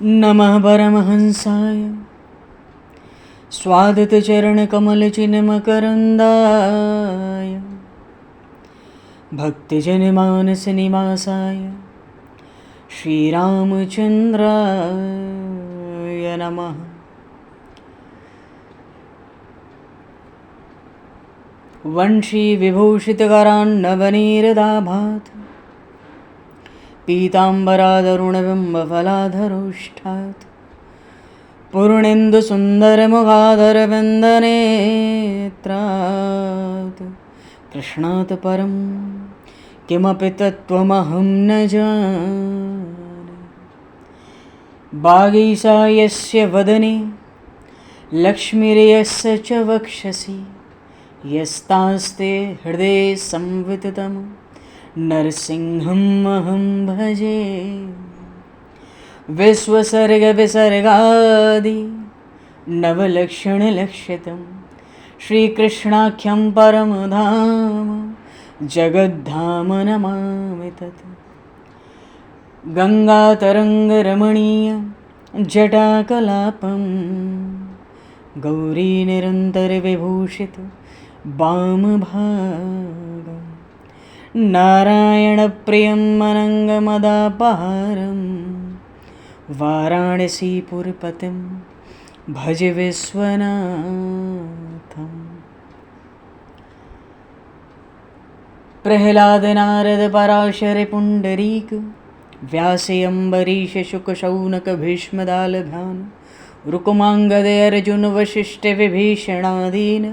नमः परमहंसाय स्वादतचरणकमलचिन्मकरन्दाय भक्तिजनमानसनिवासाय श्रीरामचन्द्राय नमः। वंशीविभूषितकरान्नवनीरदाभात् पीताम्बरादरुणबिम्बफलाधरोष्ठात् पूर्णेन्दुसुन्दरमुखादरविन्दनेत्रात् कृष्णात् परं किमपि तत्त्वमहं न जाने। वागीशायस्य वदने लक्ष्मीर्यस्य च वक्षसि यस्तास्ते हृदये संविततं नरसिंहम् अहं भजे। विश्वसर्गविसर्गादि नवलक्षणलक्षितं श्रीकृष्णाख्यं परमधाम जगद्धाम नमामि तत्। गङ्गातरङ्गरमणीयं जटाकलापं गौरीनिरन्तरविभूषितं वामभागं नारायणप्रियं अनङ्गमदापहारं वाराणसीपुरपतिं भज विश्वनाथम्। प्रह्लादनारदपराशरपुण्डरीक व्यासयम्बरीशशुकशौनकभीष्मदालभान् रुकुमाङ्गदर्जुनवसिष्ठविभीषणादीन्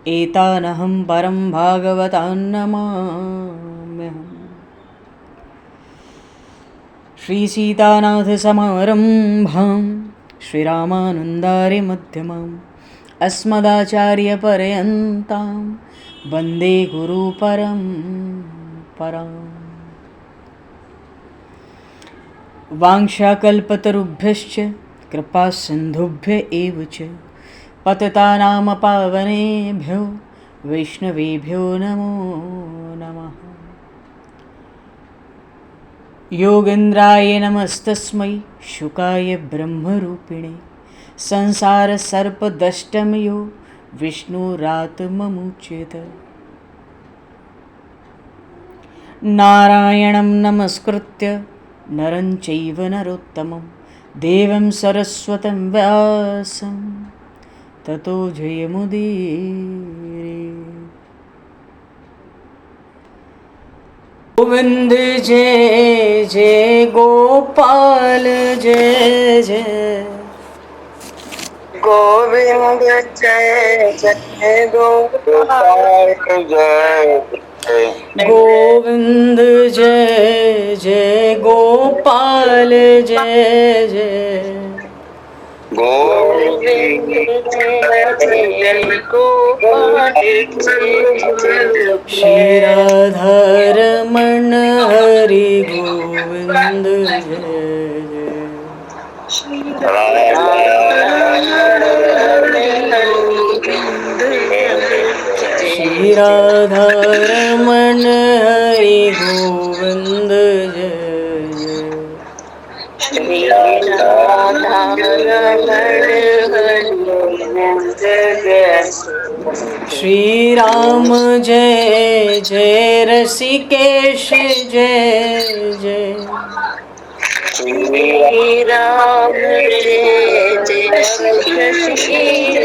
एतानहं परं भागवतान् नमाम्यहम्। श्रीसीतानाथसमारम्भां श्रीरामानन्दार्यमध्यमाम् अस्मदाचार्यपर्यन्तां वन्दे गुरुपरम्पराम्। वाञ्छाकल्पतरुभ्यश्च कृपासिन्धुभ्य एव च पतितानां पावनेभ्यो वैष्णवेभ्यो नमो नमः। योगेन्द्राय नमस्तस्मै शुकाय ब्रह्मरूपिणे संसारसर्पदष्टमयो विष्णुरात्ममुच्यते। नारायणं नमस्कृत्य नरं चैव नरोत्तमं देवं सरस्वतं व्यासं ततो जयमुदीरये। गोविंद जय जय गोपाल जय जय गोविंद जय जय गोपाल जय गोविंद जय जय गोपाल जय जय गोविंद जय जय गोपाल जय श्री राधारमण हरि गोविंद जय श्री राधारमण हरि गोविंद जय। श्री राम जय जय ऋषिकेश जय जय श्री राम जय जय ऋषिकेश जय।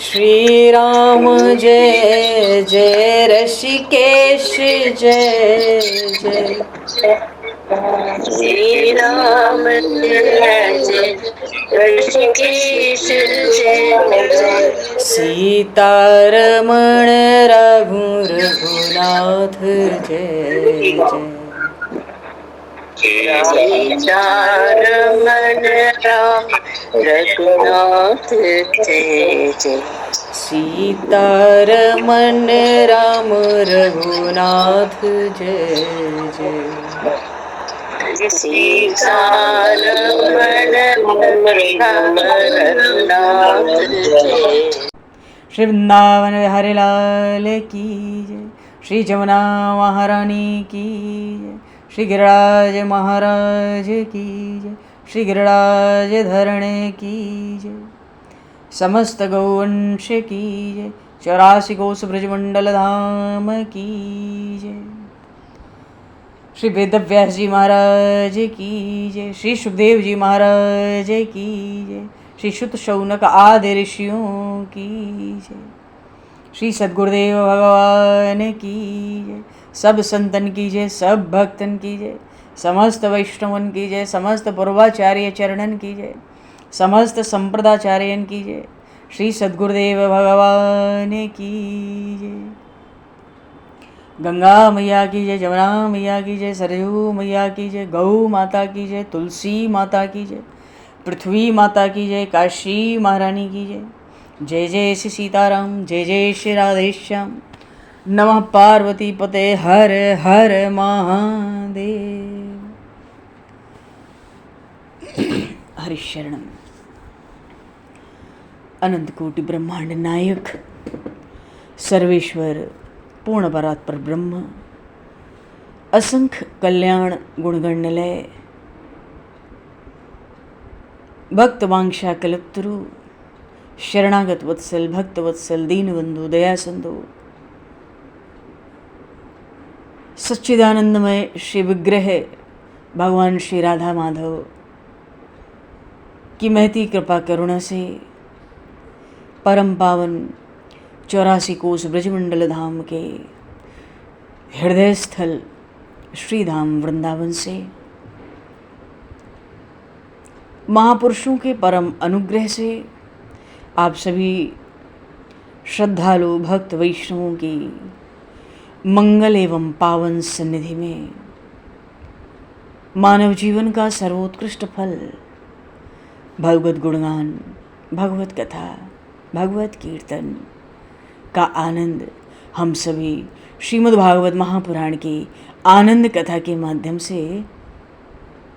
श्री राम जय जय ऋषिकेश जय जय श्री राम जय जय ऋषिकेश जय। सीतारमण रघुनाथ जय जय सीतारमण राम रघुनाथ जय जय। सीतारमण राम रघुनाथ जय जय सीतारमण राम रघुनाथ जय। श्री वृंदावन बिहारी लाल की जय। श्री जमुना महारानी की जय। श्री गिरिराज महाराज की जय, श्री गिरिराज धरणे की जय, समस्त गौवंश की जय, 84 कोस ब्रजमंडल धाम की जय, श्री वेदव्यास जी महाराज की जय, श्री सुखदेव जी महाराज की जय, श्री शुत शौनक आदि ऋषियों की जय, श्री सद्गुरुदेव भगवान की जय, सब संतन की जय, सब भक्तन की जय, समस्त वैष्णवन की जय, समस्त पूर्वाचार्य चरणन की जय, समस्त संप्रदाचार्यन की जय, श्री सद्गुरुदेव भगवान की जय। गंगा मैया की जय, जमुना मैया की जय, सरयू मैया की जय, गौ माता की जय, तुलसी माता की जय, पृथ्वी माता की जय, काशी महारानी की जय। जय जय श्री सीताराम, जय जय श्री राधेश्याम। नमः पार्वती पते हर हर महादेव। हरिशरणम। अनंत कोटि ब्रह्मांड नायक सर्वेश्वर पूर्ण परात्पर ब्रह्म, असंख्य कल्याण गुणगणलय, भक्त वांछा कल्पतरु, शरणागत वत्सल, भक्त वत्सल, दीनबंधु, दया सिंधु, सच्चिदानंदमय श्री विग्रह भगवान श्री राधा माधव की महती कृपा करुणा से परम पावन 84 कोस ब्रजमंडल धाम के हृदय स्थल श्री धाम वृंदावन से महापुरुषों के परम अनुग्रह से आप सभी श्रद्धालु भक्त वैष्णवों की मंगल एवं पावन सन्निधि में मानव जीवन का सर्वोत्कृष्ट फल भगवत गुणगान, भगवत कथा, भगवत कीर्तन का आनंद हम सभी श्रीमद् भागवत महापुराण की आनंद कथा के माध्यम से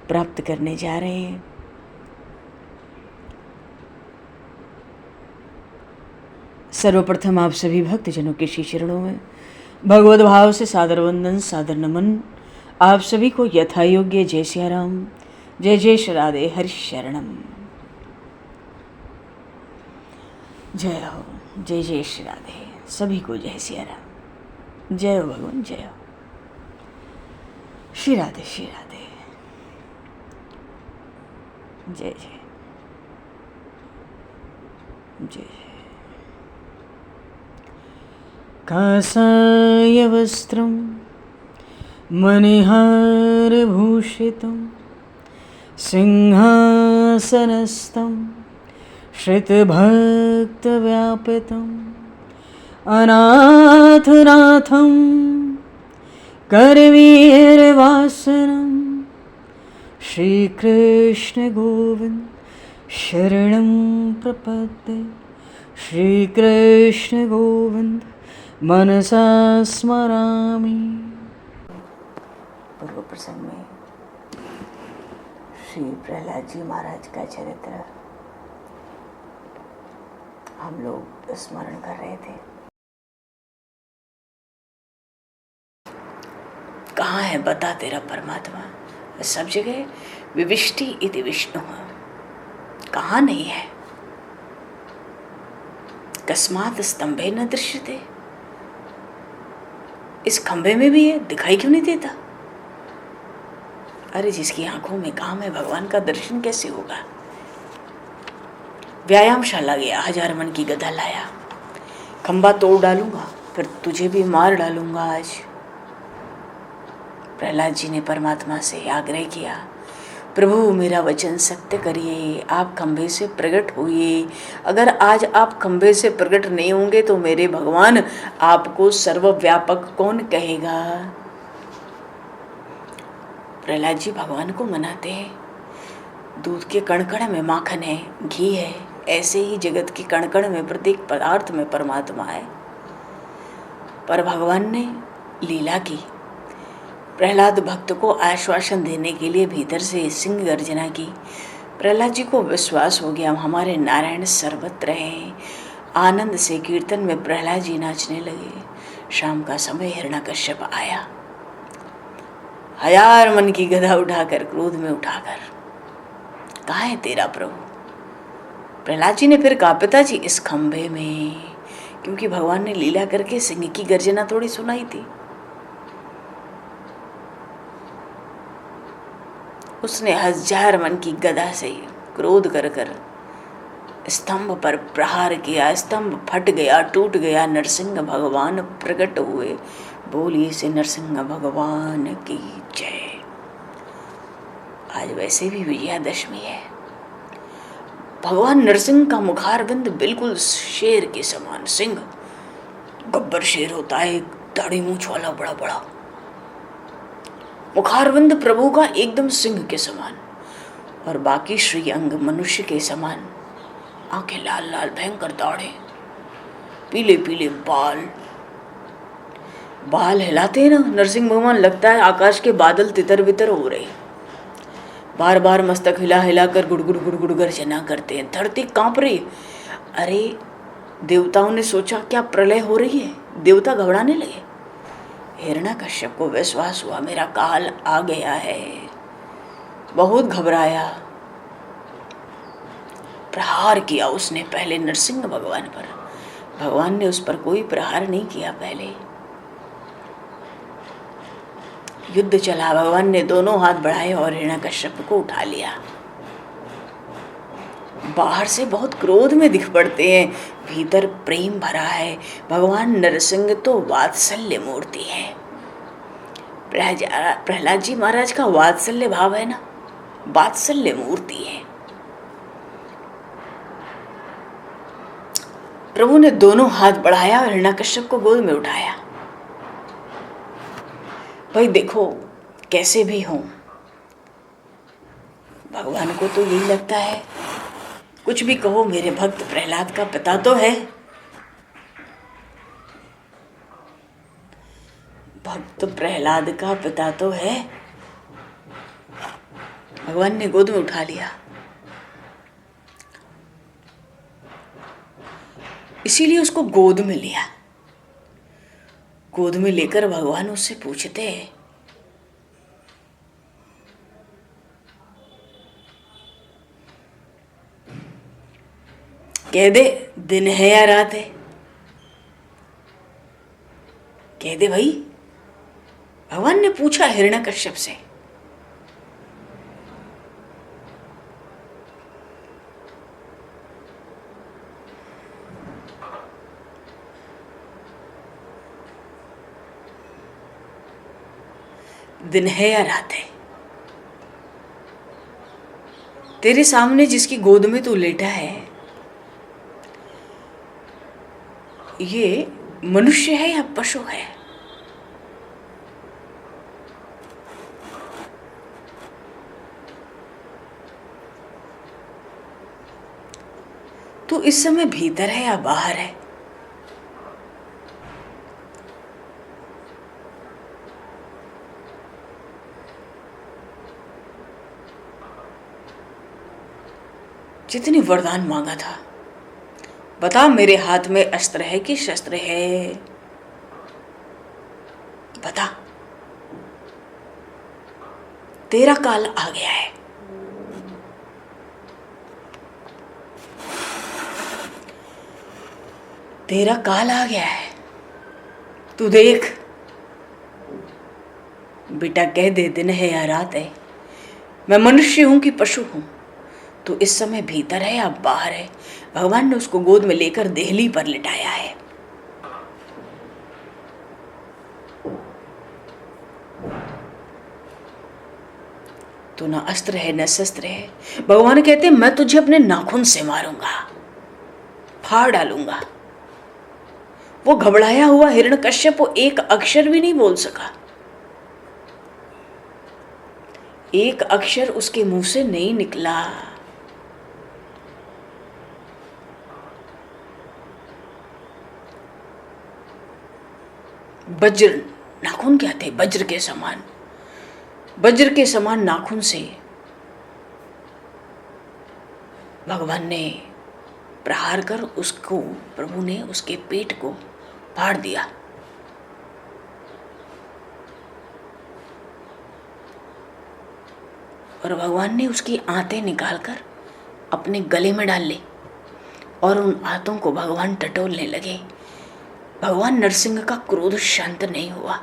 प्राप्त करने जा रहे हैं। सर्वप्रथम आप सभी भक्तजनों के श्री चरणों में भगवत भाव से सादर वंदन, सादर नमन। आप सभी को यथा योग्य जय सिया राम, जय जय श्री राधे, हरि शरणम। जय हो, जय जय श्री राधे, सभी को जय सिया राम, जय हो भगवान, जय हो श्री राधे, श्री राधे, जय जय जय जय। कासायवस्त्रं मणिहारभूषितं सिंहासनस्थं श्रितभक्तव्यापितम् अनाथनाथं करवीरवासनं श्रीकृष्ण गोविंद शरणं प्रपद्ये। श्रीकृष्ण गोविंद मनसा स्मरामि। पूर्व प्रसंग में श्री प्रहलाद जी महाराज का चरित्र हम लोग स्मरण कर रहे थे। कहाँ है बता तेरा परमात्मा? सब जगह विविष्टि इति विष्णु, कहाँ नहीं है? कस्मात् स्तंभे न दृश्यते, इस खंभे में भी है, दिखाई क्यों नहीं देता? अरे जिसकी आंखों में काम है, भगवान का दर्शन कैसे होगा? व्यायामशाला गया, 1000 मन की गदा लाया, खंभा तोड़ डालूंगा, फिर तुझे भी मार डालूंगा आज। प्रहलाद जी ने परमात्मा से आग्रह किया, प्रभु मेरा वचन सत्य करिए, आप खंभे से प्रकट होइए। अगर आज आप खंभे से प्रकट नहीं होंगे तो मेरे भगवान आपको सर्वव्यापक कौन कहेगा? प्रहलाद जी भगवान को मनाते हैं, दूध के कण-कण में माखन है, घी है, ऐसे ही जगत के कण-कण में प्रत्येक पदार्थ में परमात्मा है। पर भगवान ने लीला की, प्रहलाद भक्त को आश्वासन देने के लिए भीतर से सिंह गर्जना की। प्रहलाद जी को विश्वास हो गया हमारे नारायण सर्वत्र हैं। आनंद से कीर्तन में प्रहलाद जी नाचने लगे। शाम का समय हिरण्यकश्यप आया, 1000 मन की गदा उठाकर, क्रोध में उठाकर, कहाँ है तेरा प्रभु? प्रहलाद जी ने फिर कहा, पिताजी इस खंभे में, क्योंकि भगवान ने लीला करके सिंह की गर्जना थोड़ी सुनाई थी। उसने 1000 मन की गदा से क्रोध कर कर स्तंभ पर प्रहार किया। स्तंभ फट गया, टूट गया। नरसिंह भगवान प्रकट हुए। बोलिए से नरसिंह भगवान की जय। आज वैसे भी विजयादशमी है। भगवान नरसिंह का मुखारविंद बिल्कुल शेर के समान, सिंह गब्बर शेर होता है, दाढ़ी मूंछ वाला बड़ा बड़ा, मुखारविंद प्रभु का एकदम सिंह के समान, और बाकी श्री अंग मनुष्य के समान, आंखें लाल लाल, भयंकर दाढ़े, पीले पीले बाल। बाल हिलाते हैं ना नरसिंह भगवान, लगता है आकाश के बादल तितर बितर हो रहे। बार बार मस्तक हिला हिला कर गुड़गुड़ गुड़गुड़ गर्जना करते हैं। धरती कांप रही। अरे देवताओं ने सोचा क्या प्रलय हो रही है, देवता घबराने लगे। हिरण्यकश्यप को विश्वास हुआ मेरा काल आ गया है, बहुत घबराया। प्रहार किया उसने पहले नरसिंह भगवान पर। भगवान ने उस पर कोई प्रहार नहीं किया। पहले युद्ध चला। भगवान ने दोनों हाथ बढ़ाए और हिरण्यकश्यप को उठा लिया। बाहर से बहुत क्रोध में दिख पड़ते हैं, भीतर प्रेम भरा है। भगवान नरसिंह तो वात्सल्य मूर्ति है। प्रहलाद जी महाराज का वात्सल्य भाव है ना, वात्सल्य मूर्ति है। प्रभु ने दोनों हाथ बढ़ाया और हिरण्यकश्यप को गोद में उठाया। भाई देखो कैसे भी हो, भगवान को तो यही लगता है, कुछ भी कहो मेरे भक्त प्रहलाद का पिता तो है। भक्त प्रहलाद का पिता तो है। भगवान ने गोद में उठा लिया। इसीलिए उसको गोद में लिया। गोद में लेकर भगवान उससे पूछते हैं, कह दे दिन है या रात है, कह दे भाई। भगवान ने पूछा हिरण्यकश्यप से। दिन है या रात है? तेरे सामने जिसकी गोद में तू लेटा है, ये मनुष्य है या पशु है? तू इस समय भीतर है या बाहर है? जितनी वरदान मांगा था, बता मेरे हाथ में अस्त्र है कि शस्त्र है? बता। तेरा काल आ गया है। तेरा काल आ गया है। तू देख बेटा, कह दे दिन है या रात है, मैं मनुष्य हूं कि पशु हूं, तो इस समय भीतर है या बाहर है? भगवान ने उसको गोद में लेकर देहली पर लिटाया है। तो ना अस्त्र है न शस्त्र है। भगवान कहते हैं मैं तुझे अपने नाखून से मारूंगा, फाड़ डालूंगा। वो घबराया हुआ हिरण्यकश्यप एक अक्षर भी नहीं बोल सका। एक अक्षर उसके मुंह से नहीं निकला। वज्र नाखून क्या थे? वज्र के समान, वज्र के समान नाखून से भगवान ने प्रहार कर उसको, प्रभु ने उसके पेट को फाड़ दिया। और भगवान ने उसकी आंतें निकालकर अपने गले में डाल ली और उन आंतों को भगवान टटोलने लगे। भगवान नरसिंह का क्रोध शांत नहीं हुआ।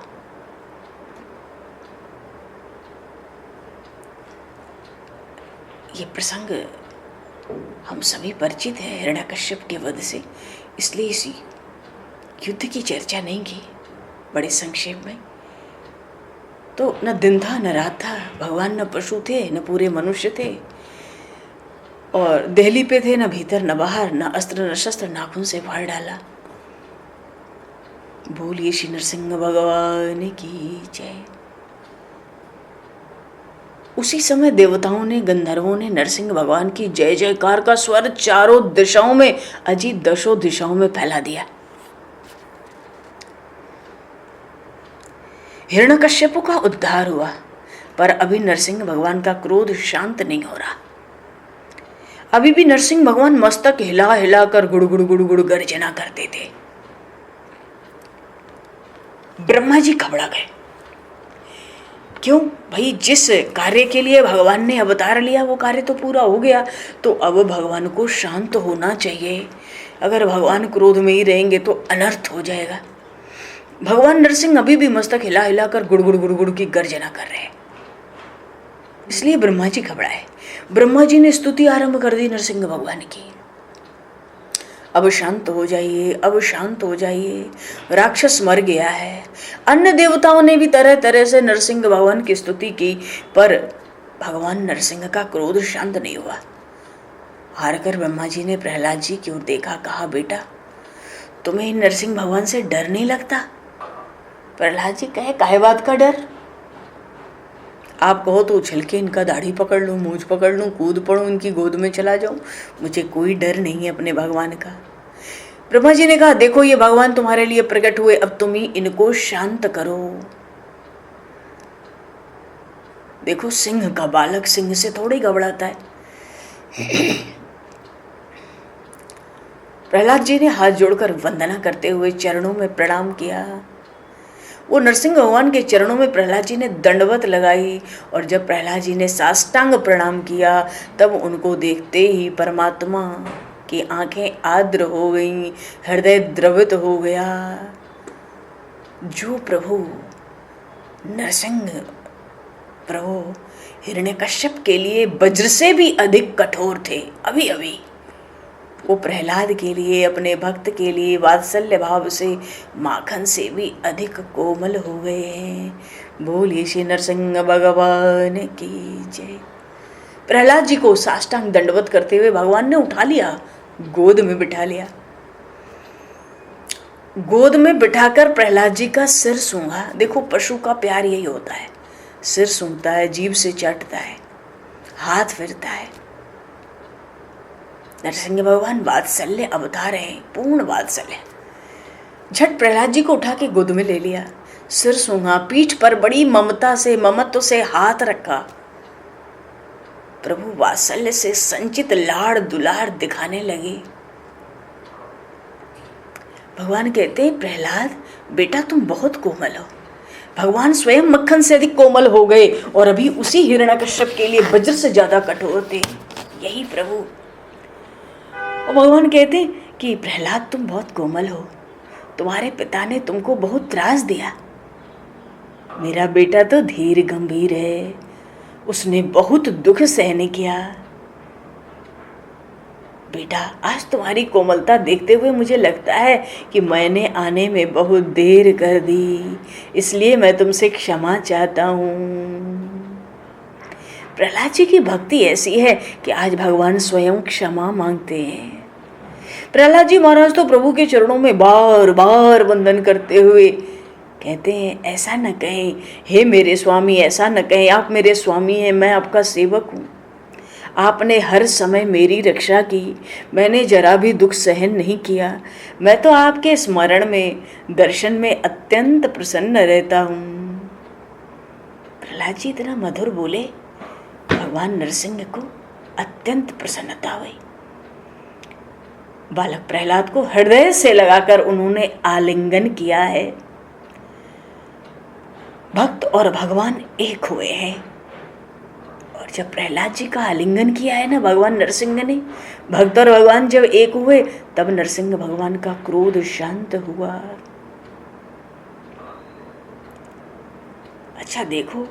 ये प्रसंग हम सभी परिचित हैं हिरण्यकश्यप के वध से, इसलिए इसी युद्ध की चर्चा नहीं की बड़े संक्षेप में। तो न दिन था न रात था, भगवान न पशु थे न पूरे मनुष्य थे, और दहली पे थे न भीतर न बाहर, न अस्त्र न शस्त्र, नाखून से फाड़ डाला। बोलिए श्री नरसिंह भगवान की जय। उसी समय देवताओं ने, गंधर्वों ने नरसिंह भगवान की जय जयकार का स्वर चारों दिशाओं में, अजी दशों दिशाओं में फैला दिया। हिरण्यकश्यप का उद्धार हुआ, पर अभी नरसिंह भगवान का क्रोध शांत नहीं हो रहा। अभी भी नरसिंह भगवान मस्तक हिला हिला कर गुड़गुड़ गुड़गुड़ गर्जना करते थे। ब्रह्मा जी घबरा गए। क्यों भाई, जिस कार्य के लिए भगवान ने अवतार लिया वो कार्य तो पूरा हो गया, तो अब भगवान को शांत होना चाहिए। अगर भगवान क्रोध में ही रहेंगे तो अनर्थ हो जाएगा। भगवान नरसिंह अभी भी मस्तक हिला हिला कर गुड़गुड़ गुड़गुड़ की गर्जना कर रहे हैं। इसलिए ब्रह्मा जी घबराए। ब्रह्मा जी ने स्तुति आरंभ कर दी नरसिंह भगवान की। अब शांत हो जाइए, अब शांत हो जाइए, राक्षस मर गया है। अन्य देवताओं ने भी तरह तरह से नरसिंह भगवान की स्तुति की, पर भगवान नरसिंह का क्रोध शांत नहीं हुआ। हार कर ब्रह्मा जी ने प्रहलाद जी की ओर देखा, कहा बेटा तुम्हें नरसिंह भगवान से डर नहीं लगता? प्रहलाद जी कहे काहे बात का डर? आप कहो तो उछल के इनका दाढ़ी पकड़ लूं, मूंछ पकड़ लूं, कूद पड़ूं, इनकी गोद में चला जाऊं, मुझे कोई डर नहीं है अपने भगवान का। ब्रह्मा जी ने कहा देखो ये भगवान तुम्हारे लिए प्रकट हुए, अब तुम ही इनको शांत करो। देखो सिंह का बालक सिंह से थोड़ी घबराता है। प्रहलाद जी ने हाथ जोड़कर वंदना करते हुए चरणों में प्रणाम किया। वो नरसिंह भगवान के चरणों में प्रहलाद जी ने दंडवत लगाई, और जब प्रहलाद जी ने साष्टांग प्रणाम किया तब उनको देखते ही परमात्मा की आंखें आर्द्र हो गईं, हृदय द्रवित हो गया। जो प्रभु नरसिंह प्रभु हिरण्यकश्यप के लिए वज्र से भी अधिक कठोर थे, अभी अभी वो प्रहलाद के लिए, अपने भक्त के लिए वात्सल्य भाव से माखन से भी अधिक कोमल हो गए हैं। बोलिए श्री नरसिंह भगवान की जय। प्रहलाद जी को साष्टांग दंडवत करते हुए भगवान ने उठा लिया, गोद में बिठा लिया। गोद में बिठाकर प्रहलाद जी का सिर सूंघा। देखो पशु का प्यार यही होता है, सिर सूंघता है, जीभ से चाटता है, हाथ फिरता है। नरसिंह भगवान वात्सल्य अवतार हैं, पूर्ण वात्सल्य। झट प्रहलाद जी को उठा के गोद में ले लिया, सिर सूंघा, पीठ पर बड़ी ममता से, ममत्व से हाथ रखा। प्रभु वात्सल्य से संचित लाड़ दुलार दिखाने लगे। भगवान कहते हैं प्रहलाद बेटा तुम बहुत कोमल हो। भगवान स्वयं मक्खन से अधिक कोमल हो गए, और अभी उसी हिरण्यकश्यप के लिए वज्र से ज्यादा कठोर थे। यही प्रभु। और भगवान कहते हैं कि प्रहलाद तुम बहुत कोमल हो, तुम्हारे पिता ने तुमको बहुत त्रास दिया। मेरा बेटा तो धीर गंभीर है, उसने बहुत दुख सहन किया। बेटा आज तुम्हारी कोमलता देखते हुए मुझे लगता है कि मैंने आने में बहुत देर कर दी, इसलिए मैं तुमसे क्षमा चाहता हूँ। प्रहलाद जी की भक्ति ऐसी है कि आज भगवान स्वयं क्षमा मांगते हैं। प्रहलाद जी महाराज तो प्रभु के चरणों में बार बार वंदन करते हुए कहते हैं ऐसा न कहें, हे मेरे स्वामी, ऐसा न कहें, आप मेरे स्वामी हैं, मैं आपका सेवक हूँ। आपने हर समय मेरी रक्षा की, मैंने जरा भी दुख सहन नहीं किया। मैं तो आपके स्मरण में, दर्शन में अत्यंत प्रसन्न रहता हूँ। प्रहलाद जी इतना मधुर बोले, भगवान नरसिंह को अत्यंत प्रसन्नता हुई। बालक प्रहलाद को हृदय से लगाकर उन्होंने आलिंगन किया है। भक्त और भगवान एक हुए हैं। और जब प्रहलाद जी का आलिंगन किया है ना भगवान नरसिंह ने, भक्त और भगवान जब एक हुए तब नरसिंह भगवान का क्रोध शांत हुआ। अच्छा देखो,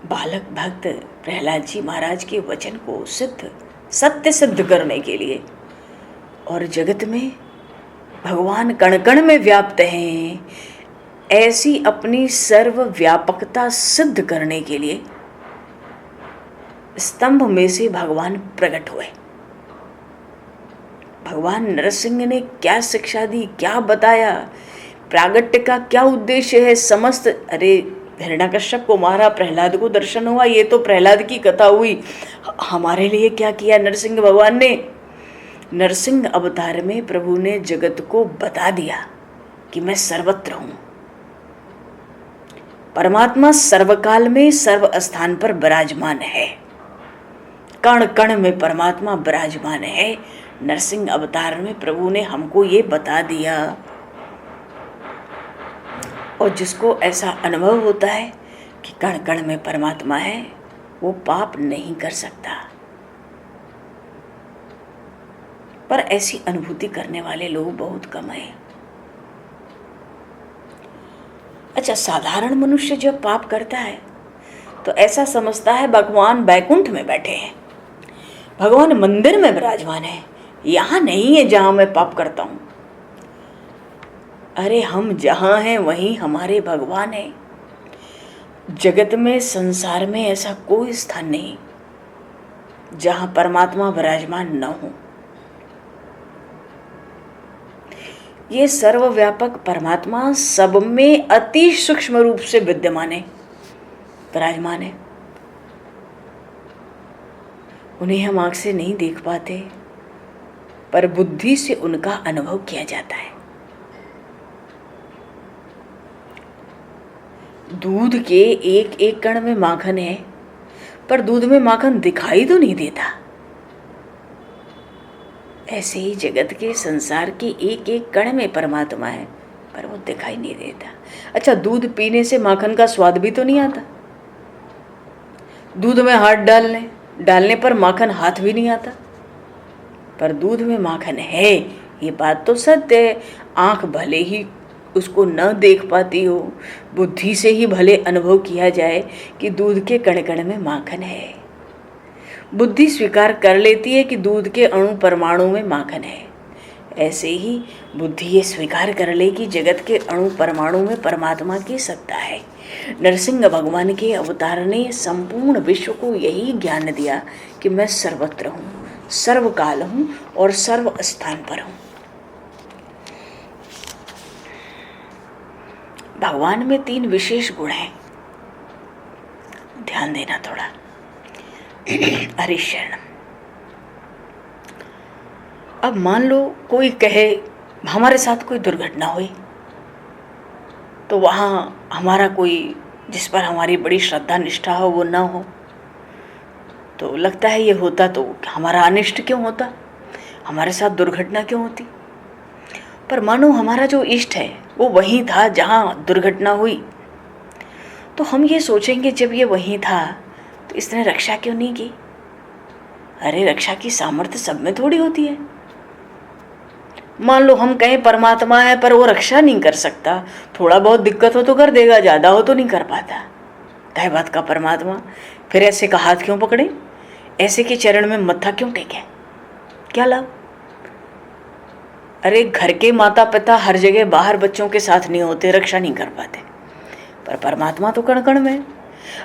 बालक भक्त प्रहलाद जी महाराज के वचन को सत्य सिद्ध करने के लिए और जगत में भगवान कण कण में व्याप्त हैं, ऐसी अपनी सर्व व्यापकता सिद्ध करने के लिए स्तंभ में से भगवान प्रकट हुए। भगवान नरसिंह ने क्या शिक्षा दी, क्या बताया, प्रागट्य का क्या उद्देश्य है, समस्त। अरे हिरण्यकश्यप को मारा, प्रहलाद को दर्शन हुआ, ये तो प्रहलाद की कथा हुई। हमारे लिए क्या किया नरसिंह भगवान ने? नरसिंह अवतार में प्रभु ने जगत को बता दिया कि मैं सर्वत्र हूं। परमात्मा सर्वकाल में सर्व स्थान पर विराजमान है, कण कण में परमात्मा विराजमान है। नरसिंह अवतार में प्रभु ने हमको ये बता दिया, और जिसको ऐसा अनुभव होता है कि कण कण में परमात्मा है, वो पाप नहीं कर सकता। पर ऐसी अनुभूति करने वाले लोग बहुत कम हैं। अच्छा, साधारण मनुष्य जब पाप करता है तो ऐसा समझता है भगवान बैकुंठ में बैठे हैं, भगवान मंदिर में विराजमान है, यहाँ नहीं है जहाँ मैं पाप करता हूँ। अरे हम जहाँ हैं वहीं हमारे भगवान हैं। जगत में, संसार में ऐसा कोई स्थान नहीं जहाँ परमात्मा विराजमान न हो। ये सर्वव्यापक परमात्मा सब में अति सूक्ष्म रूप से विद्यमान है, विराजमान है। उन्हें हम आँख से नहीं देख पाते, पर बुद्धि से उनका अनुभव किया जाता है। दूध के एक एक कण में माखन है, पर दूध में माखन दिखाई तो नहीं देता। ऐसे ही जगत के, संसार के एक एक कण में परमात्मा है, पर वो दिखाई नहीं देता। अच्छा, दूध पीने से माखन का स्वाद भी तो नहीं आता। दूध में हाथ डालने पर माखन हाथ भी नहीं आता, पर दूध में माखन है, ये बात तो सत्य है। आँख भले ही उसको न देख पाती हो, बुद्धि से ही भले अनुभव किया जाए कि दूध के कण कण में माखन है। बुद्धि स्वीकार कर लेती है कि दूध के अणु परमाणु में माखन है। ऐसे ही बुद्धि ये स्वीकार कर ले कि जगत के अणु परमाणु में परमात्मा की सत्ता है। नरसिंह भगवान के अवतार ने संपूर्ण विश्व को यही ज्ञान दिया कि मैं सर्वत्र हूँ, सर्वकाल हूँ और सर्व स्थान पर हूँ। भगवान में 3 विशेष गुण हैं, ध्यान देना थोड़ा। हरिशरण। अब मान लो कोई कहे हमारे साथ कोई दुर्घटना हुई, तो वहाँ हमारा कोई जिस पर हमारी बड़ी श्रद्धा निष्ठा हो वो ना हो, तो लगता है ये होता तो हमारा अनिष्ट क्यों होता, हमारे साथ दुर्घटना क्यों होती। पर मानो हमारा जो इष्ट है वो वहीं था जहाँ दुर्घटना हुई, तो हम ये सोचेंगे जब ये वहीं था तो इसने रक्षा क्यों नहीं की। अरे रक्षा की सामर्थ्य सब में थोड़ी होती है। मान लो हम कहें परमात्मा है पर वो रक्षा नहीं कर सकता, थोड़ा बहुत दिक्कत हो तो कर देगा, ज़्यादा हो तो नहीं कर पाता। कहे बात का परमात्मा, फिर ऐसे का हाथ क्यों पकड़े, ऐसे के चरण में मत्था क्यों टेके, क्या लाभ। अरे घर के माता पिता हर जगह बाहर बच्चों के साथ नहीं होते, रक्षा नहीं कर पाते, पर परमात्मा तो कण कण में।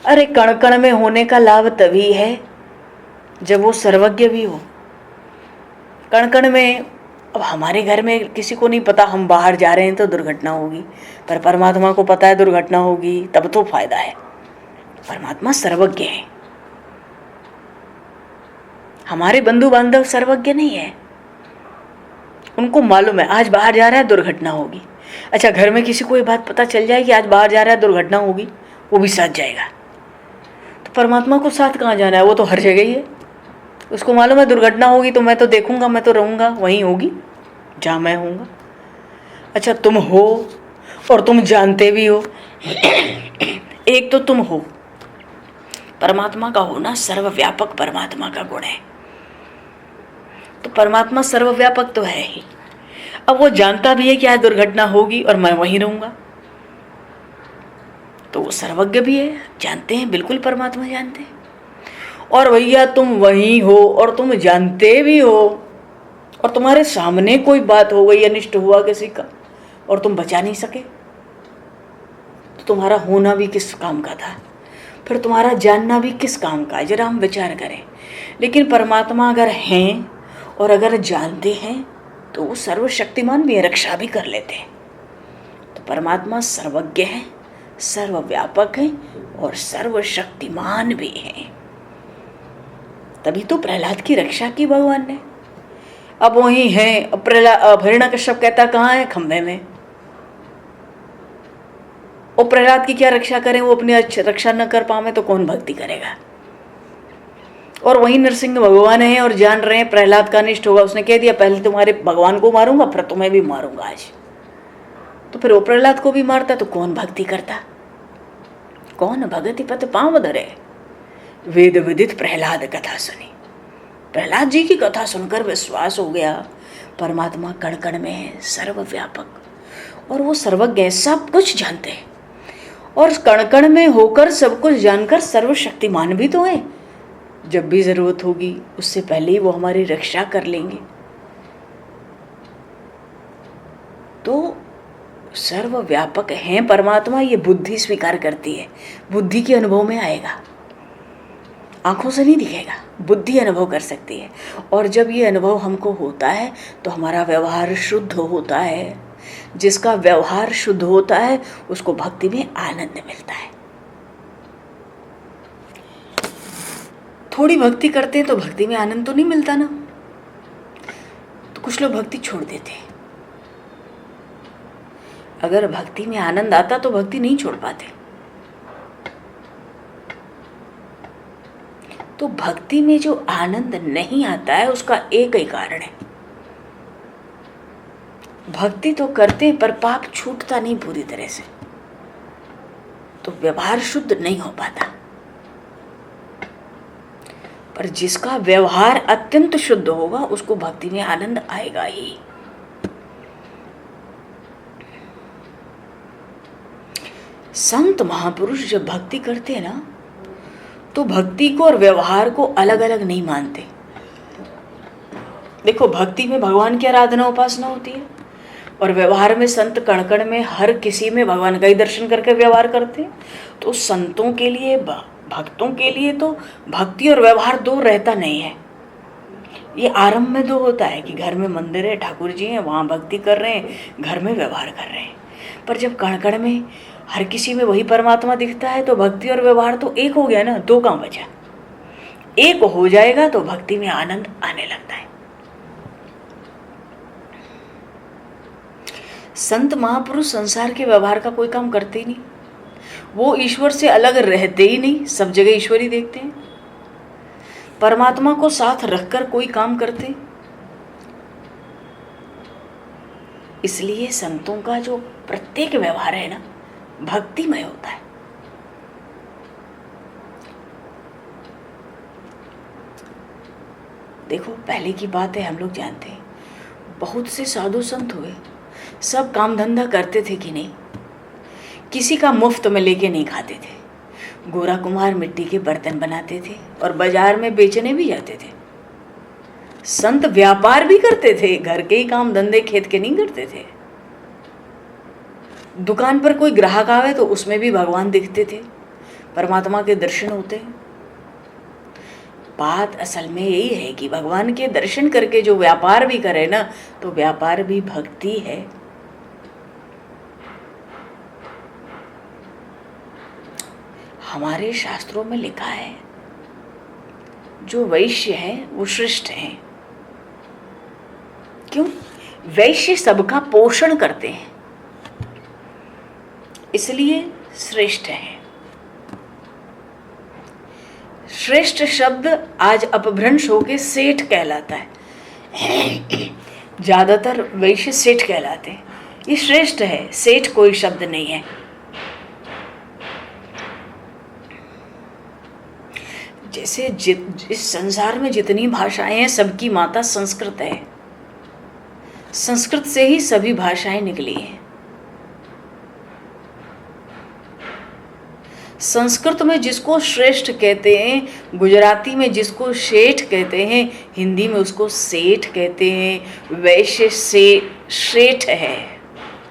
अरे कण कण में होने का लाभ तभी है जब वो सर्वज्ञ भी हो। कण कण में, अब हमारे घर में किसी को नहीं पता हम बाहर जा रहे हैं तो दुर्घटना होगी, पर परमात्मा को पता है दुर्घटना होगी, तब तो फायदा है। परमात्मा सर्वज्ञ है। हमारे बंधु बांधव सर्वज्ञ नहीं है, उनको मालूम है आज बाहर जा रहा है दुर्घटना होगी। अच्छा, घर में किसी को ये बात पता चल जाए कि आज बाहर जा रहा है दुर्घटना होगी, वो भी साथ जाएगा। तो परमात्मा को साथ कहाँ जाना है, वो तो हर जगह ही है। उसको मालूम है दुर्घटना होगी तो मैं तो देखूंगा, मैं तो रहूंगा, वहीं होगी जहाँ मैं हूँगा। अच्छा, तुम हो और तुम जानते भी हो। एक तो तुम हो, परमात्मा का होना सर्वव्यापक परमात्मा का गुण है। तो परमात्मा सर्वव्यापक तो है ही। अब वो जानता भी है कि आज दुर्घटना होगी और मैं वहीं रहूंगा, तो वो सर्वज्ञ भी है, जानते हैं, बिल्कुल परमात्मा जानते हैं। और भैया तुम वहीं हो और तुम जानते भी हो, और तुम्हारे सामने कोई बात हो गई, अनिष्ट हुआ किसी का, और तुम बचा नहीं सके, तो तुम्हारा होना भी किस काम का था, फिर तुम्हारा जानना भी किस काम का है, जरा हम विचार करें। लेकिन परमात्मा अगर हैं और अगर जानते हैं तो वो सर्वशक्तिमान भी है, रक्षा भी कर लेते हैं। तो परमात्मा सर्वज्ञ है, सर्वव्यापक है और सर्वशक्तिमान भी है। तभी तो प्रहलाद की रक्षा की भगवान ने। अब वही है, हिरण्यकश्यप कहता कहाँ है, खंभे में। और प्रहलाद की क्या रक्षा करें, वो अपनी रक्षा न कर पावे तो कौन भक्ति करेगा। और वही नरसिंह भगवान है और जान रहे हैं प्रहलाद का अनिष्ट होगा, उसने कह दिया पहले तुम्हारे भगवान को मारूंगा फिर तुम्हें भी मारूंगा आज। तो फिर वो प्रहलाद को भी मारता तो कौन भक्ति करता, कौन भगति पत पांव धरे। वेद विदित प्रहलाद कथा सुनी, प्रहलाद जी की कथा सुनकर विश्वास हो गया परमात्मा कण कण में है, सर्वव्यापक, और वो सर्वज्ञ है, सब कुछ जानते हैं, और कण कण में होकर सब कुछ जानकर सर्वशक्तिमान भी तो है। जब भी जरूरत होगी उससे पहले ही वो हमारी रक्षा कर लेंगे। तो सर्वव्यापक हैं परमात्मा, ये बुद्धि स्वीकार करती है, बुद्धि के अनुभव में आएगा, आंखों से नहीं दिखेगा, बुद्धि अनुभव कर सकती है। और जब ये अनुभव हमको होता है तो हमारा व्यवहार शुद्ध होता है। जिसका व्यवहार शुद्ध होता है उसको भक्ति में आनंद मिलता है। थोड़ी भक्ति करते हैं तो भक्ति में आनंद तो नहीं मिलता ना, तो कुछ लोग भक्ति छोड़ देते हैं। अगर भक्ति में आनंद आता तो भक्ति नहीं छोड़ पाते। तो भक्ति में जो आनंद नहीं आता है उसका एक ही कारण है, भक्ति तो करते पर पाप छूटता नहीं पूरी तरह से, तो व्यवहार शुद्ध नहीं हो पाता। पर जिसका व्यवहार अत्यंत शुद्ध होगा उसको भक्ति में आनंद आएगा ही। संत महापुरुष जब भक्ति करते हैं ना तो भक्ति को और व्यवहार को अलग अलग नहीं मानते। देखो, भक्ति में भगवान की आराधना उपासना होती है और व्यवहार में संत कण कण में हर किसी में भगवान का ही दर्शन करके व्यवहार करते हैं। तो संतों के लिए, भक्तों के लिए तो भक्ति और व्यवहार दो रहता नहीं है। ये आरंभ में दो होता है कि घर में मंदिर है, ठाकुर जी हैं, वहाँ भक्ति कर रहे हैं, घर में व्यवहार कर रहे हैं। पर जब कण कण में हर किसी में वही परमात्मा दिखता है तो भक्ति और व्यवहार तो एक हो गया ना, दो कहाँ बचा। एक हो जाएगा तो भक्ति में आनंद आने लगता है। संत महापुरुष संसार के व्यवहार का कोई काम करते ही नहीं, वो ईश्वर से अलग रहते ही नहीं, सब जगह ईश्वर ही देखते हैं। परमात्मा को साथ रखकर कोई काम करते, इसलिए संतों का जो प्रत्येक व्यवहार है ना भक्तिमय होता है। देखो, पहले की बात है, हम लोग जानते हैं बहुत से साधु संत हुए, सब काम धंधा करते थे कि नहीं, किसी का मुफ्त में लेके नहीं खाते थे। गोरा कुम्हार मिट्टी के बर्तन बनाते थे और बाजार में बेचने भी जाते थे। संत व्यापार भी करते थे, घर के ही काम धंधे खेत के नहीं करते थे। दुकान पर कोई ग्राहक आवे तो उसमें भी भगवान दिखते थे, परमात्मा के दर्शन होते हैं। बात असल में यही है कि भगवान के दर्शन करके जो व्यापार भी करे ना तो व्यापार भी भक्ति है। हमारे शास्त्रों में लिखा है जो वैश्य है वो श्रेष्ठ है। क्यों? वैश्य सबका पोषण करते हैं, इसलिए श्रेष्ठ है। श्रेष्ठ शब्द आज अपभ्रंश होके सेठ कहलाता है। ज्यादातर वैश्य सेठ कहलाते हैं, ये श्रेष्ठ है, सेठ कोई शब्द नहीं है। जैसे इस संसार में जितनी भाषाएं हैं सबकी माता संस्कृत है। संस्कृत से ही सभी भाषाएं निकली हैं। संस्कृत में जिसको श्रेष्ठ कहते हैं, गुजराती में जिसको शेठ कहते हैं, हिंदी में उसको सेठ कहते हैं। वैश्य से श्रेष्ठ है।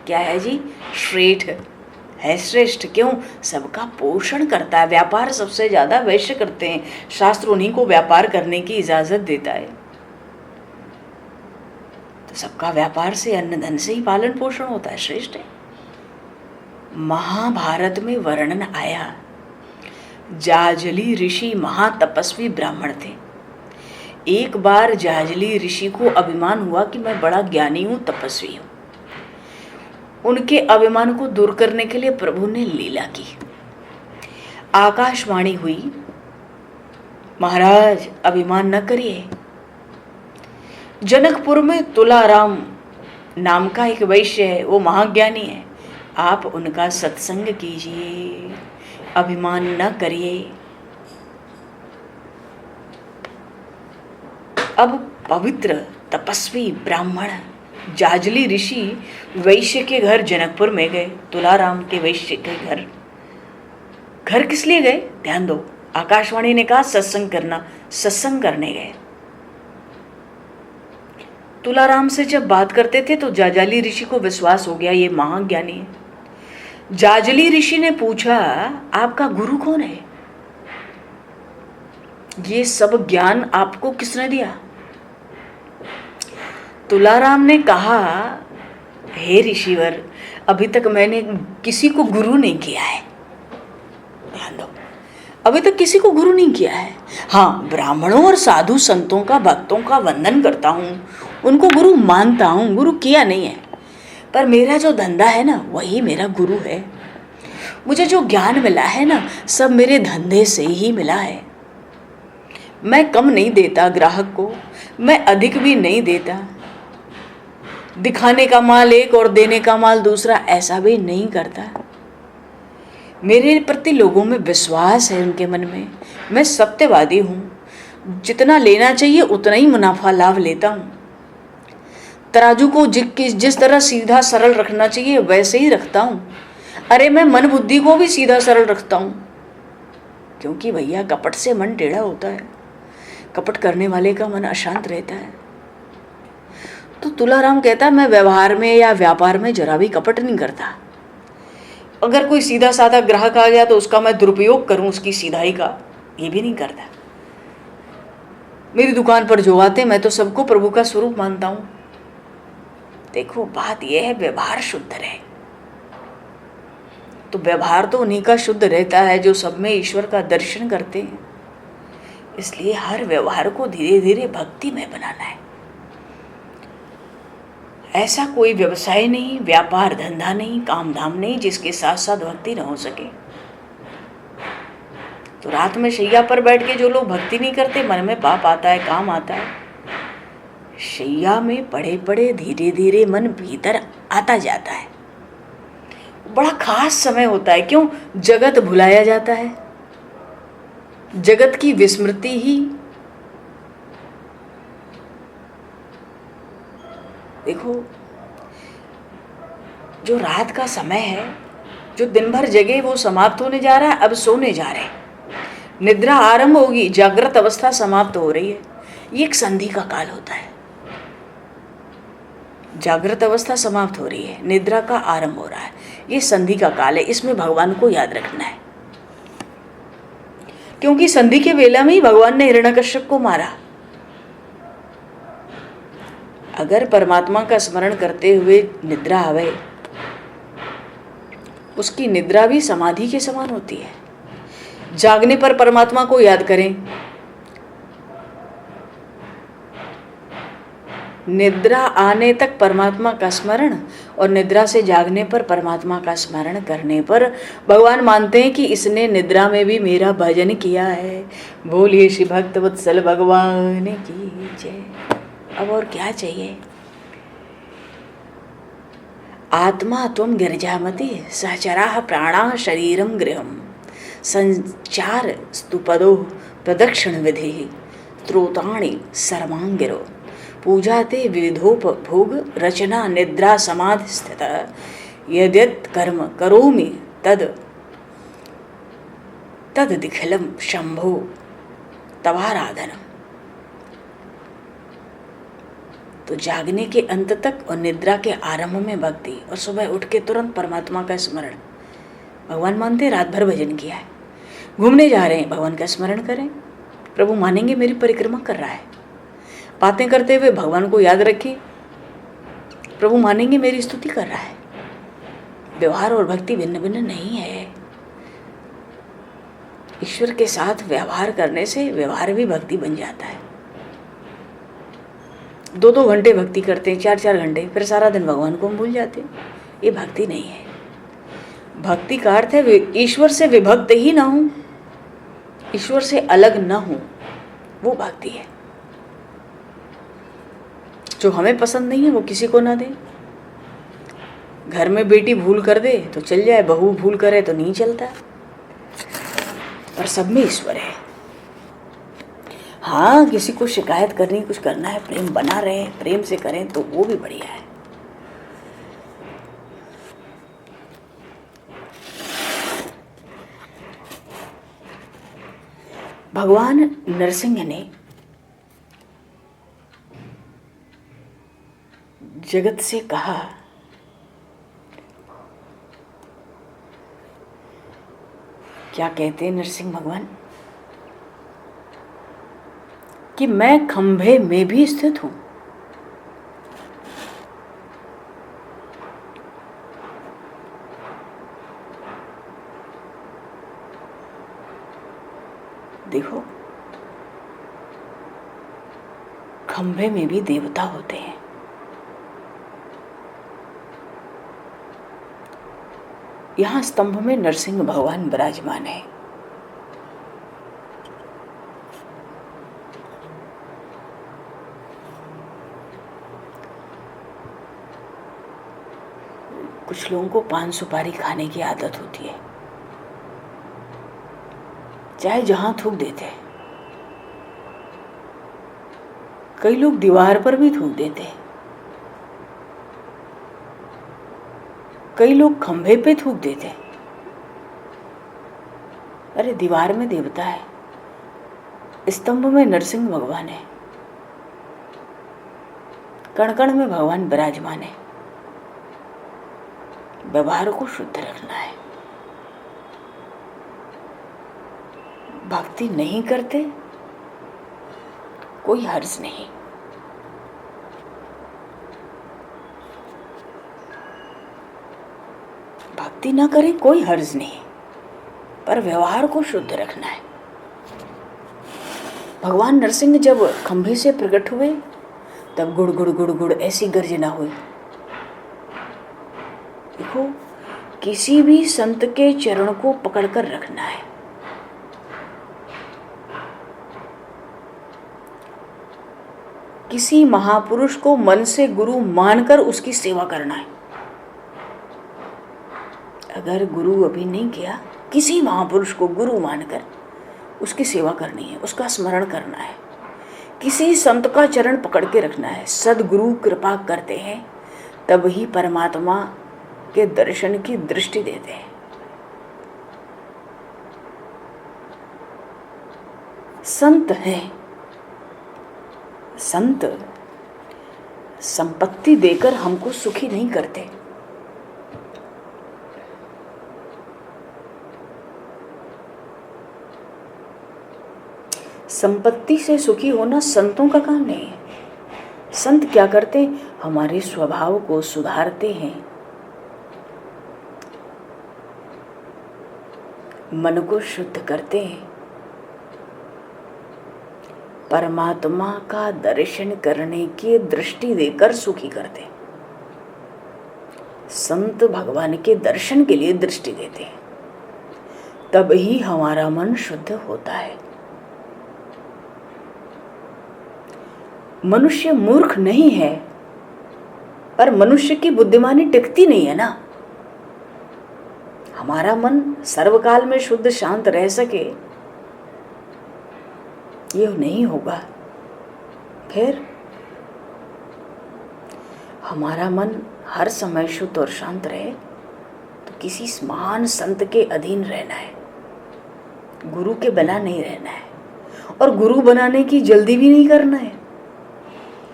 क्या है जी? श्रेष्ठ है। श्रेष्ठ क्यों? सबका पोषण करता है। व्यापार सबसे ज्यादा वैश्य करते हैं। शास्त्र उन्हीं को व्यापार करने की इजाजत देता है। तो सबका व्यापार से, अन्न धन से ही पालन पोषण होता है। श्रेष्ठ है। महाभारत में वर्णन आया, जाजली ऋषि महातपस्वी ब्राह्मण थे। एक बार जाजली ऋषि को अभिमान हुआ कि मैं बड़ा ज्ञानी हूं, तपस्वी हूं। उनके अभिमान को दूर करने के लिए प्रभु ने लीला की। आकाशवाणी हुई, महाराज अभिमान न करिए। जनकपुर में तुलाराम नाम का एक वैश्य है, वो महाज्ञानी है। आप उनका सत्संग कीजिए, अभिमान न करिए। अब पवित्र तपस्वी ब्राह्मण जाजली ऋषि वैश्य के घर जनकपुर में गए। तुलाराम के वैश्य के घर। घर किस लिए गए? ध्यान दो। आकाशवाणी ने कहा सत्संग करना, सत्संग करने गए। तुलाराम से जब बात करते थे तो जाजली ऋषि को विश्वास हो गया ये महाज्ञानी है। जाजली ऋषि ने पूछा, आपका गुरु कौन है? ये सब ज्ञान आपको किसने दिया? तुलाराम ने कहा, हे ऋषिवर, अभी तक मैंने किसी को गुरु नहीं किया है। ध्यान दो, अभी तक किसी को गुरु नहीं किया है। हाँ, ब्राह्मणों और साधु संतों का, भक्तों का वंदन करता हूँ, उनको गुरु मानता हूँ, गुरु किया नहीं है। पर मेरा जो धंधा है ना, वही मेरा गुरु है। मुझे जो ज्ञान मिला है ना, सब मेरे धंधे से ही मिला है। मैं कम नहीं देता ग्राहक को, मैं अधिक भी नहीं देता। दिखाने का माल एक और देने का माल दूसरा, ऐसा भी नहीं करता। मेरे प्रति लोगों में विश्वास है, उनके मन में। मैं सत्यवादी हूँ। जितना लेना चाहिए उतना ही मुनाफा लाभ लेता हूँ। तराजू को जिस तरह सीधा सरल रखना चाहिए वैसे ही रखता हूँ। अरे मैं मन बुद्धि को भी सीधा सरल रखता हूँ, क्योंकि भैया कपट से मन टेढ़ा होता है। कपट करने वाले का मन अशांत रहता है। तो तुलाराम कहता है, मैं व्यवहार में या व्यापार में जरा भी कपट नहीं करता। अगर कोई सीधा साधा ग्राहक आ गया तो उसका मैं दुरुपयोग करूं, उसकी सीधाई का, ये भी नहीं करता। मेरी दुकान पर जो आते, मैं तो सबको प्रभु का स्वरूप मानता हूं। देखो, बात यह है, व्यवहार शुद्ध रहे। तो व्यवहार तो उन्हीं का शुद्ध रहता है जो सब में ईश्वर का दर्शन करते हैं। इसलिए हर व्यवहार को धीरे धीरे भक्ति में बनाना है। ऐसा कोई व्यवसाय नहीं, व्यापार धंधा नहीं, काम धाम नहीं जिसके साथ साथ भक्ति न हो सके। तो रात में शैया पर बैठ के जो लोग भक्ति नहीं करते, मन में पाप आता है, काम आता है। शैया में पड़े पड़े धीरे धीरे मन भीतर आता जाता है। बड़ा खास समय होता है। क्यों? जगत भुलाया जाता है। जगत की विस्मृति ही। देखो, जो रात का समय है, जो दिन भर जगे वो समाप्त होने जा रहा है। अब सोने जा रहे हैं, निद्रा आरंभ होगी, जागृत अवस्था समाप्त हो रही है। ये एक संधि का काल होता है। जागृत अवस्था समाप्त हो रही है, निद्रा का आरंभ हो रहा है। ये संधि का काल है। इसमें भगवान को याद रखना है, क्योंकि संधि के वेला में ही भगवान ने हिरण्यकश्यप को मारा। अगर परमात्मा का स्मरण करते हुए निद्रा आवे, उसकी निद्रा भी समाधि के समान होती है। जागने पर परमात्मा को याद करें। निद्रा आने तक परमात्मा का स्मरण और निद्रा से जागने पर परमात्मा का स्मरण करने पर भगवान मानते हैं कि इसने निद्रा में भी मेरा भजन किया है। बोलिए श्री भक्त वत्सल भगवान की जय। अब और क्या चाहिए? आत्मा त्वं गिरजामति सहचराः प्राणाः शरीरं गृहम् संचार स्तुपदो प्रदक्षिण विधि स्त्रोताणि सर्वांगिरो पूजाते विविधोपभोग रचना निद्रा समाधि स्थित यद्यत् कर्म करोमि तद दिखिलम शंभो तवाराधनम। तो जागने के अंत तक और निद्रा के आरंभ में भक्ति और सुबह उठ के तुरंत परमात्मा का स्मरण। भगवान मानते रात भर भजन किया है, घूमने जा रहे हैं, भगवान का स्मरण करें। प्रभु मानेंगे मेरी परिक्रमा कर रहा है। बातें करते हुए भगवान को याद रखें, प्रभु मानेंगे मेरी स्तुति कर रहा है। व्यवहार और भक्ति भिन्न भिन्न नहीं है। ईश्वर के साथ व्यवहार करने से व्यवहार भी भक्ति बन जाता है। 2-2 घंटे भक्ति करते हैं, 4-4 घंटे, फिर सारा दिन भगवान को हम भूल जाते हैं। ये भक्ति नहीं है। भक्ति का अर्थ है ईश्वर से विभक्त ही ना हूं, ईश्वर से अलग ना हूं, वो भक्ति है। जो हमें पसंद नहीं है वो किसी को ना दे। घर में बेटी भूल कर दे तो चल जाए, बहू भूल करे तो नहीं चलता, पर सब में ईश्वर है। हाँ, किसी को शिकायत करनी, कुछ करना है, प्रेम बना रहे, प्रेम से करें तो वो भी बढ़िया है। भगवान नरसिंह ने जगत से कहा, क्या कहते हैं नरसिंह भगवान, कि मैं खंभे में भी स्थित हूं। देखो, खंभे में भी देवता होते हैं। यहां स्तंभ में नरसिंह भगवान विराजमान है। कुछ लोगों को पान सुपारी खाने की आदत होती है, चाहे जहां थूक देते हैं। कई लोग दीवार पर भी थूक देते हैं, कई लोग खंभे पे थूक देते हैं। अरे दीवार में देवता है, स्तंभ में नरसिंह भगवान है, कण कण में भगवान विराजमान है। व्यवहार को शुद्ध रखना है। भक्ति नहीं करते कोई हर्ज नहीं। भक्ति ना करें कोई हर्ज नहीं, पर व्यवहार को शुद्ध रखना है। भगवान नरसिंह जब खंभे से प्रकट हुए तब गुड़ गुड़ गुड़ गुड़ ऐसी गर्जना हुई। देखो, किसी भी संत के चरण को पकड़कर रखना है। किसी महापुरुष को मन से गुरु मानकर उसकी सेवा करना है। अगर गुरु अभी नहीं किया, किसी महापुरुष को गुरु मानकर उसकी सेवा करनी है, उसका स्मरण करना है। किसी संत का चरण पकड़ के रखना है। सद्गुरु कृपा करते हैं तब ही परमात्मा के दर्शन की दृष्टि देते हैं। संत हैं, संत संपत्ति देकर हमको सुखी नहीं करते। संपत्ति से सुखी होना संतों का काम नहीं है। संत क्या करते, हमारे स्वभाव को सुधारते हैं, मन को शुद्ध करते हैं, परमात्मा का दर्शन करने की दृष्टि देकर सुखी करते। संत भगवान के दर्शन के लिए दृष्टि देते हैं, तब ही हमारा मन शुद्ध होता है। मनुष्य मूर्ख नहीं है, पर मनुष्य की बुद्धिमानी टिकती नहीं है ना। हमारा मन सर्वकाल में शुद्ध शांत रह सके ये नहीं होगा। फिर हमारा मन हर समय शुद्ध और शांत रहे तो किसी महान संत के अधीन रहना है, गुरु के बिना नहीं रहना है, और गुरु बनाने की जल्दी भी नहीं करना है।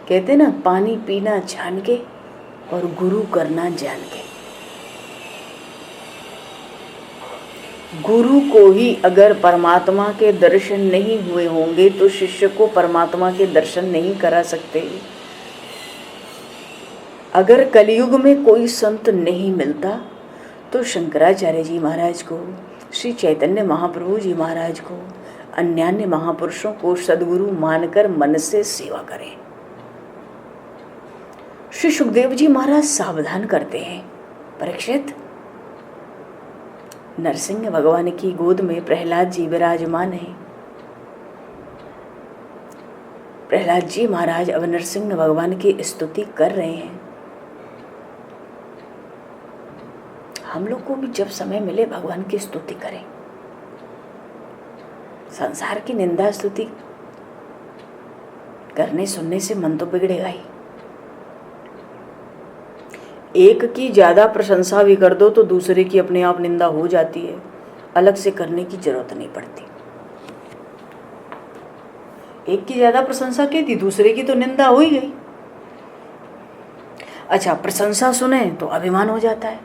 कहते ना, पानी पीना छान के और गुरु करना जान के। गुरु को ही अगर परमात्मा के दर्शन नहीं हुए होंगे तो शिष्य को परमात्मा के दर्शन नहीं करा सकते। अगर कलयुग में कोई संत नहीं मिलता तो शंकराचार्य जी महाराज को, श्री चैतन्य महाप्रभु जी महाराज को, अन्यान्य महापुरुषों को सद्गुरु मानकर मन से सेवा करें। श्री सुखदेव जी महाराज सावधान करते हैं, परीक्षित, नरसिंह भगवान की गोद में प्रहलाद जी विराजमान हैं। प्रहलाद जी महाराज अब नरसिंह भगवान की स्तुति कर रहे हैं। हम लोग को भी जब समय मिले भगवान की स्तुति करें। संसार की निंदा स्तुति करने सुनने से मन तो बिगड़ेगा ही। एक की ज्यादा प्रशंसा भी कर दो तो दूसरे की अपने आप निंदा हो जाती है, अलग से करने की जरूरत नहीं पड़ती। एक की ज्यादा प्रशंसा की थी, दूसरे की तो निंदा हो ही गई। अच्छा, प्रशंसा सुने तो अभिमान हो जाता है।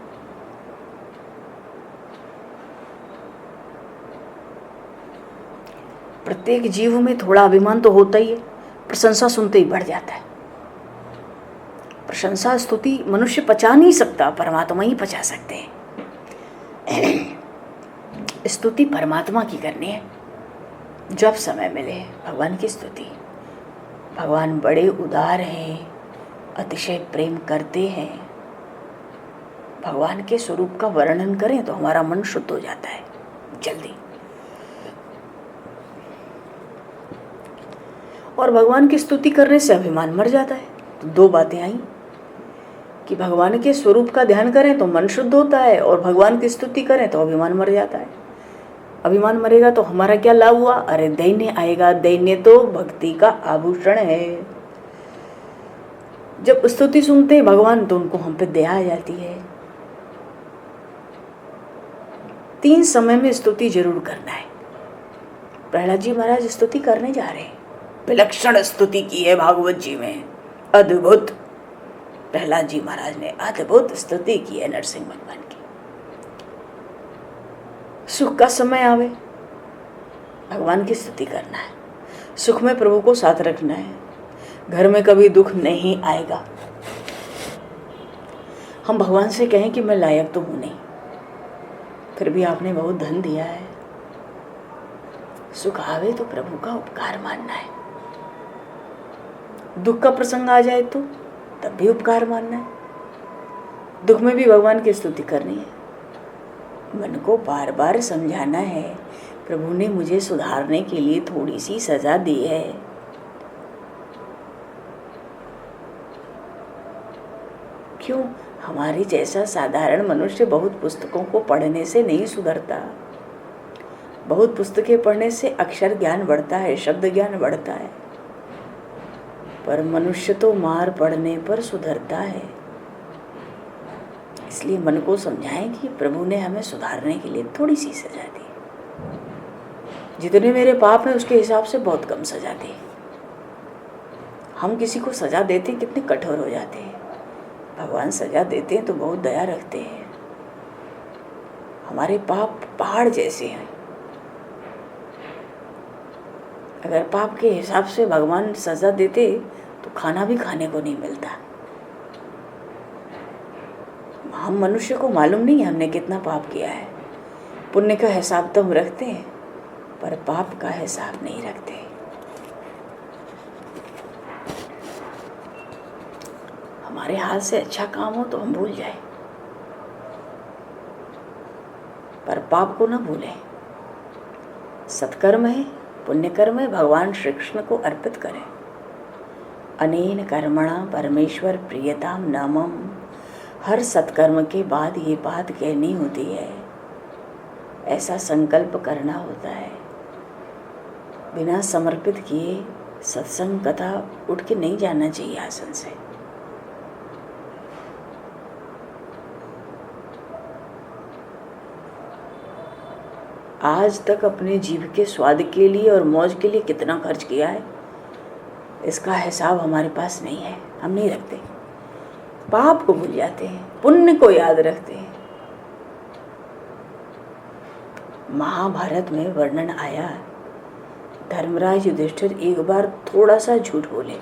प्रत्येक जीव में थोड़ा अभिमान तो होता ही है, प्रशंसा सुनते ही बढ़ जाता है। प्रशंसा स्तुति मनुष्य पचा नहीं सकता, परमात्मा ही पचा सकते हैं। स्तुति परमात्मा की करनी है। जब समय मिले भगवान की स्तुति। भगवान बड़े उदार हैं, अतिशय प्रेम करते हैं। भगवान के स्वरूप का वर्णन करें तो हमारा मन शुद्ध हो जाता है जल्दी। और भगवान की स्तुति करने से अभिमान मर जाता है। तो दो बातें आई कि भगवान के स्वरूप का ध्यान करें तो मन शुद्ध होता है, और भगवान की स्तुति करें तो अभिमान मर जाता है। अभिमान मरेगा तो हमारा क्या लाभ हुआ? अरे दैन्य आएगा। दैन्य तो भक्ति का आभूषण है। जब स्तुति सुनते हैं भगवान तो उनको हम पे दया आ जाती है। 3 समय में स्तुति जरूर करना है। प्रहलाद जी महाराज स्तुति करने जा रहे हैं। विलक्षण स्तुति की है भागवत जी में, अद्भुत। प्रहलाद जी महाराज ने अद्भुत स्तुति की है नरसिंह भगवान की। सुख का समय आवे भगवान की स्तुति करना है। सुख में प्रभु को साथ रखना है। घर में कभी दुख नहीं आएगा। हम भगवान से कहें कि मैं लायक तो हूं नहीं, फिर भी आपने बहुत धन दिया है। सुख आवे तो प्रभु का उपकार मानना है। दुख का प्रसंग आ जाए तो तब भी उपकार मानना है। दुख में भी भगवान की स्तुति करनी है। मन को बार बार समझाना है, प्रभु ने मुझे सुधारने के लिए थोड़ी सी सजा दी है। क्यों? हमारे जैसा साधारण मनुष्य बहुत पुस्तकों को पढ़ने से नहीं सुधरता। बहुत पुस्तकें पढ़ने से अक्षर ज्ञान बढ़ता है, शब्द ज्ञान बढ़ता है, पर मनुष्य तो मार पड़ने पर सुधरता है। इसलिए मन को समझाएं कि प्रभु ने हमें सुधारने के लिए थोड़ी सी सजा दी। जितने मेरे पाप हैं उसके हिसाब से बहुत कम सजा दी। हम किसी को सजा देते हैं कितने कठोर हो जाते हैं। भगवान सजा देते हैं तो बहुत दया रखते हैं। हमारे पाप पहाड़ जैसे हैं। अगर पाप के हिसाब से भगवान सजा देते तो खाना भी खाने को नहीं मिलता। हम मनुष्य को मालूम नहीं है हमने कितना पाप किया है। पुण्य का हिसाब तो हम रखते हैं पर पाप का हिसाब नहीं रखते। हमारे हाथ से अच्छा काम हो तो हम भूल जाए, पर पाप को ना भूलें। सत्कर्म है, पुण्य कर्म है, भगवान श्री कृष्ण को अर्पित करें। अनेन कर्मणा परमेश्वर प्रियताम नामम। हर सत्कर्म के बाद ये बात कहनी होती है, ऐसा संकल्प करना होता है बिना समर्पित किए सत्संग कथा उठ के नहीं जाना चाहिए आसन से। आज तक अपने जीव के स्वाद के लिए और मौज के लिए कितना खर्च किया है, इसका हिसाब हमारे पास नहीं है। हम नहीं रखते, पाप को भूल जाते हैं, पुण्य को याद रखते हैं। महाभारत में वर्णन आया, धर्मराज युधिष्ठिर एक बार थोड़ा सा झूठ बोले,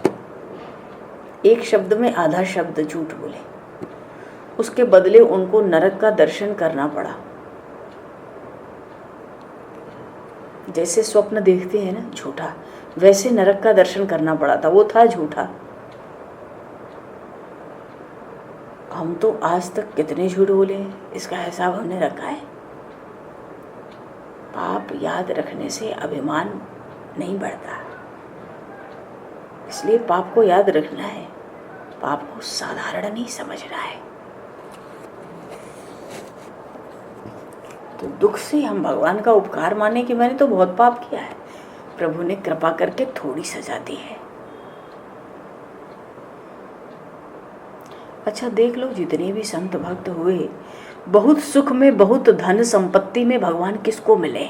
एक शब्द में आधा शब्द झूठ बोले, उसके बदले उनको नरक का दर्शन करना पड़ा। जैसे स्वप्न देखते हैं ना झूठा, वैसे नरक का दर्शन करना पड़ा था, वो था झूठा। हम तो आज तक कितने झूठ बोले हैं, इसका हिसाब हमने रखा है। पाप याद रखने से अभिमान नहीं बढ़ता, इसलिए पाप को याद रखना है, पाप को साधारण नहीं समझना है। तो दुख से हम भगवान का उपकार माने कि मैंने तो बहुत पाप किया है, प्रभु ने कृपा करके थोड़ी सजा दी है। अच्छा देख लो, जितने भी संत भक्त हुए, बहुत सुख में, बहुत धन संपत्ति में भगवान किसको मिले?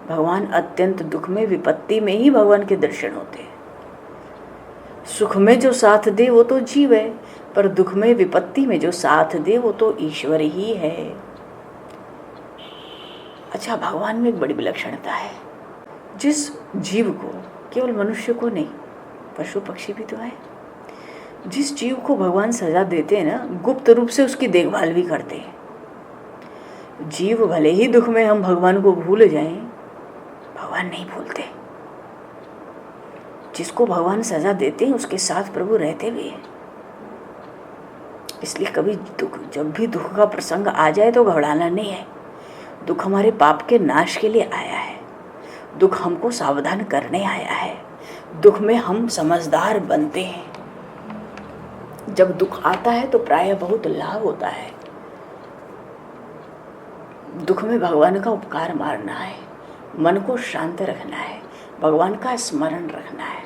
भगवान अत्यंत दुख में, विपत्ति में ही भगवान के दर्शन होते हैं। सुख में जो साथ दे वो तो जीव है, पर दुख में, विपत्ति में जो साथ दे वो तो ईश्वर ही है। अच्छा, भगवान में एक बड़ी विलक्षणता है, जिस जीव को, केवल मनुष्य को नहीं, पशु पक्षी भी तो है, जिस जीव को भगवान सजा देते हैं ना, गुप्त रूप से उसकी देखभाल भी करते हैं। जीव भले ही दुख में हम भगवान को भूल जाएं, भगवान नहीं भूलते। जिसको भगवान सजा देते हैं उसके साथ प्रभु रहते भी हैं। इसलिए कभी दुख, जब भी दुख का प्रसंग आ जाए तो घबराना नहीं है। दुख हमारे पाप के नाश के लिए आया है, दुख हमको सावधान करने आया है। दुख में हम समझदार बनते हैं। जब दुख आता है तो प्रायः बहुत लाभ होता है। दुख में भगवान का उपकार मारना है, मन को शांत रखना है, भगवान का स्मरण रखना है।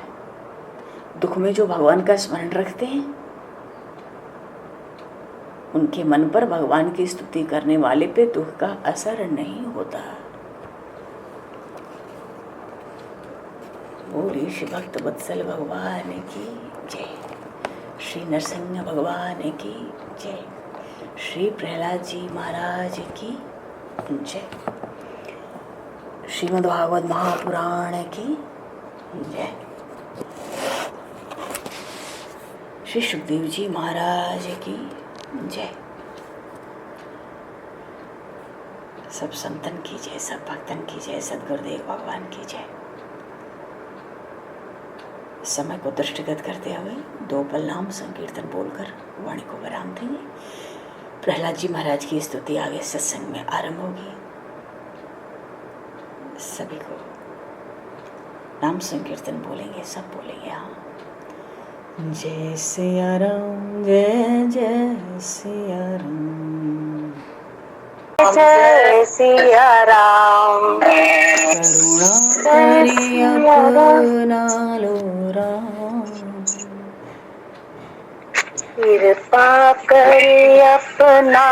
दुख में जो भगवान का स्मरण रखते हैं, उनके मन पर भगवान की स्तुति करने वाले पे दुख का असर नहीं होता। बोलिए श्री भक्त वत्सल भगवान की जय, श्री नरसिंह भगवान की जय, श्री प्रहलाद जी महाराज की जय, श्रीमद् भागवत महापुराण की जय, श्री सुखदेव जी महाराज की जय। सब संतन की जय, सब भक्तन की जय, सद्गुरुदेव भगवान की जय। समय को दृष्टिगत करते हुए 2 पल नाम संकीर्तन बोलकर वाणी को विराम देंगे। प्रहलाद जी महाराज की स्तुति आगे सत्संग में आरंभ होगी। सभी को नाम संकीर्तन बोलेंगे, सब बोलेंगे। हाँ, जय सिया राम, जय जय सिया राम, जय सिया राम, करुणा करी अपना लो राम, कृपा करी अपना